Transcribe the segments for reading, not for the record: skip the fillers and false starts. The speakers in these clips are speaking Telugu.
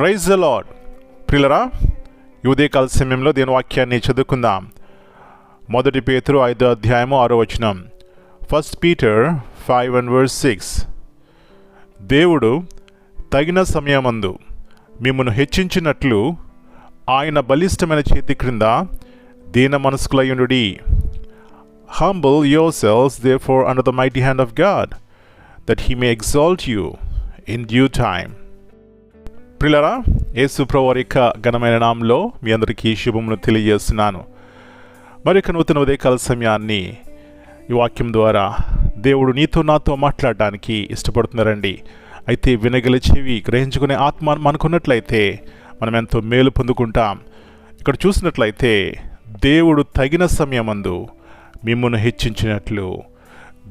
Praise the lord. ప్రియులరా, ఈ ఉదయకాల సమయంలో దేని వాక్యాన్ని చదువుకుందాం. 1 పేతురు 5వ అధ్యాయము 6వ వచనం. 1 Peter 5:6. దేవుడు తగిన సమయమందు మిమ్మల్ని హెచ్చించినట్లు ఆయన బలిష్టమైన చేతి క్రింద దీన మనస్కులయుండుడి. Humble yourselves therefore under the mighty hand of God, that he may exalt you in due time. ప్రియులారా, యేసు ప్రభువారి యొక్క ఘనమైన నామములో మీ అందరికీ శుభములు తెలియజేస్తున్నాను. మరి యొక్క నూతన ఉదయకాల సమయాన్ని ఈ వాక్యం ద్వారా దేవుడు నీతో నాతో మాట్లాడడానికి ఇష్టపడుతున్నారండి. అయితే వినగల చెవి, గ్రహించుకునే ఆత్మ మనకున్నట్లయితే మనం ఎంతో మేలు పొందుకుంటాం. ఇక్కడ చూసినట్లయితే దేవుడు తగిన సమయమందు మిమ్మల్ని హెచ్చించినట్లు,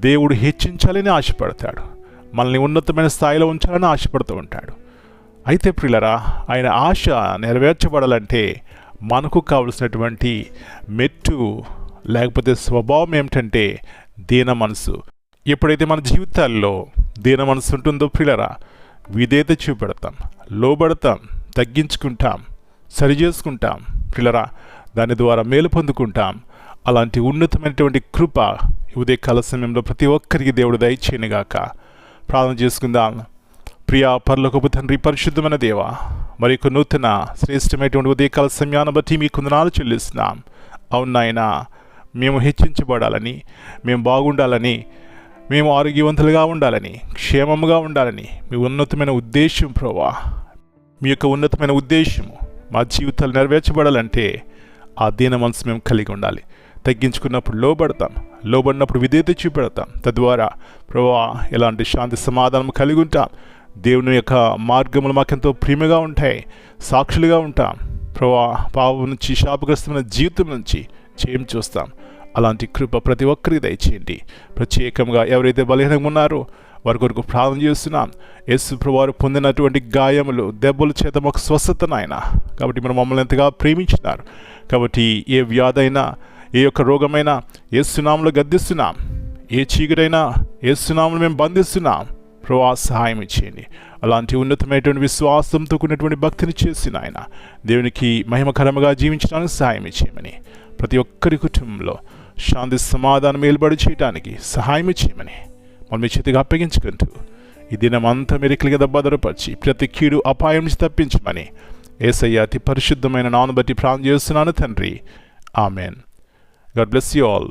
దేవుడు హెచ్చించాలని ఆశపడతాడు. మనల్ని ఉన్నతమైన స్థాయిలో ఉంచాలని ఆశపడుతూ ఉంటాడు. అయితే ప్రియులరా, ఆయన ఆశ నెరవేర్చబడాలంటే మనకు కావలసినటువంటి మెట్టు లేకపోతే స్వభావం ఏమిటంటే దీన మనసు. ఎప్పుడైతే మన జీవితాల్లో దీన మనసు ఉంటుందో ప్రియులరా, విధేయత చూపెడతాం, లోబడతాం, తగ్గించుకుంటాం, సరిచేసుకుంటాం ప్రియులరా, దాని ద్వారా మేలు పొందుకుంటాం. అలాంటి ఉన్నతమైనటువంటి కృప ఉదయకాల సమయంలో ప్రతి ఒక్కరికి దేవుడు దయచేయనుగాక. ప్రార్థన చేసుకుందాం. ప్రియా పరలోకపు తండ్రి, పరిశుద్ధమైన దేవ, మరి యొక్క నూతన శ్రేష్టమైనటువంటి ఉదయకాల సమయాన్ని బట్టి మీకు వందనాలు చెల్లిస్తున్నాం. అవును నాయన, మేము హెచ్చించబడాలని, మేము బాగుండాలని, మేము ఆరోగ్యవంతులుగా ఉండాలని, క్షేమముగా ఉండాలని మీ ఉన్నతమైన ఉద్దేశం ప్రభువా, మీ యొక్క ఉన్నతమైన ఉద్దేశము మా జీవితాలు నెరవేర్చబడాలంటే ఆ దీన మనసు మేము కలిగి ఉండాలి. తగ్గించుకున్నప్పుడు లోబడతాం, లోబడినప్పుడు విధేయత చూపెడతాం. తద్వారా ప్రభువా ఎలాంటి శాంతి సమాధానం కలిగి ఉంటాం. దేవుని యొక్క మార్గములు మాకెంతో ప్రేమగా ఉంటాయి, సాక్షులుగా ఉంటాం. ప్రభువా పాపం నుంచి, శాపగ్రస్తమైన జీవితం నుంచి జయం చూస్తాం. అలాంటి కృప ప్రతి ఒక్కరికి దయచేయండి. ప్రత్యేకంగా ఎవరైతే బలహీనంగా ఉన్నారో వారి కొరకు ప్రార్థన చేస్తున్నాం. యేసు ప్రభువారు పొందినటువంటి గాయములు, దెబ్బల చేత మాకు స్వస్థత నాయన. కాబట్టి మీరు మమ్మల్ని ఎంతగా ప్రేమించినారు. కాబట్టి ఏ వ్యాధైనా, ఏ యొక్క రోగమైనా యేసు నామములో గద్దిస్తున్నాం. ఏ చీకటైనా యేసు నామములో మేము బంధిస్తున్నాం. ప్రభువా సహాయం ఇచ్చేయండి. అలాంటి ఉన్నతమైనటువంటి విశ్వాసంతో కూడినటువంటి భక్తిని చేసిన ఆయన దేవునికి మహిమకరముగా జీవించడానికి సహాయం ఇచ్చేయమని, ప్రతి ఒక్కరి కుటుంబంలో శాంతి సమాధానం మేలుబడి చేయడానికి సహాయం ఇచ్చేయమని మనం మీ చేతిగా అప్పగించుకుంటూ ఈ దినమంతా మెరికలుగా భద్రపరిచి ప్రతి కీడు అపాయం నుంచి తప్పించమని యేసయ్య అతి పరిశుద్ధమైన నామమును బట్టి ప్రార్థన చేస్తున్నాను తండ్రి. Amen. God bless you all.